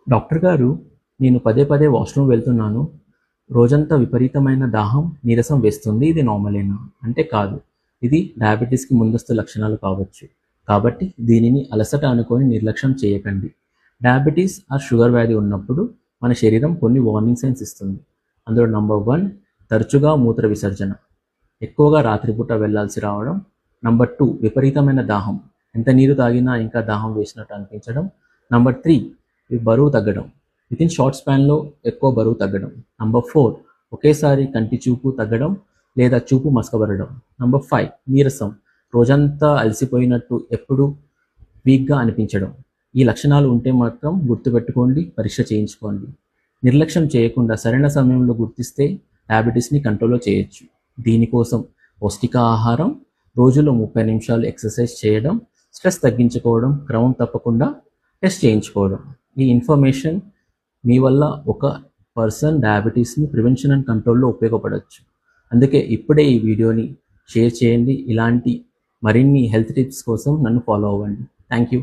Doctor గారు, నేను పదే పదే వాష్రూమ్ వెళ్తున్నాను. రోజంతా విపరీతమైన దాహం, నీరసం వేస్తుంది. ఇది నార్మలేనా? అంటే కాదు. ఇది డయాబెటీస్‌కి ముందస్తు లక్షణాలు కావచ్చు. కాబట్టి దీనిని అలసట అనుకొని నిర్లక్ష్యం చేయకండి. డయాబెటీస్ షుగర్ వ్యాధి ఉన్నప్పుడు మన శరీరం కొన్ని వార్నింగ్ సైన్స్ ఇస్తుంది. అందులో నంబర్ 1 తరచుగా మూత్ర విసర్జన. ఎక్కువగా రాత్రిపూట వెళ్ళాల్సి రావడం. నంబర్ 2 విపరీతమైన దాహం. ఎంత నీరు తాగినా ఇంకా దాహం వేసినట్టు అనిపించడం. నంబర్ 3 బరువు తగ్గడం. వితిన్ షార్ట్ స్పాన్లో ఎక్కువ బరువు తగ్గడం. నంబర్ 4 ఒకేసారి కంటి చూపు తగ్గడం లేదా చూపు మసకబడడం. నంబర్ 5 నీరసం. రోజంతా అలసిపోయినట్టు ఎప్పుడు వీక్గా అనిపించడం. ఈ లక్షణాలు ఉంటే మాత్రం గుర్తుపెట్టుకోండి, పరీక్ష చేయించుకోండి. నిర్లక్ష్యం చేయకుండా సరైన సమయంలో గుర్తిస్తే డయాబెటీస్ని కంట్రోల్లో చేయొచ్చు. దీనికోసం పౌష్టిక ఆహారం, రోజులో 30 నిమిషాలు ఎక్సర్సైజ్ చేయడం, స్ట్రెస్ తగ్గించుకోవడం, క్రమం తప్పకుండా టెస్ట్ చేయించుకోవడం. ఈ ఇన్ఫర్మేషన్ మీ వల్ల ఒక పర్సన్ డయాబెటీస్ని ప్రివెన్షన్ అండ్ కంట్రోల్లో ఉపయోగపడవచ్చు. అందుకే ఇప్పుడే ఈ వీడియోని షేర్ చేయండి. ఇలాంటి మరిన్ని హెల్త్ టిప్స్ కోసం నన్ను ఫాలో అవ్వండి. Thank you.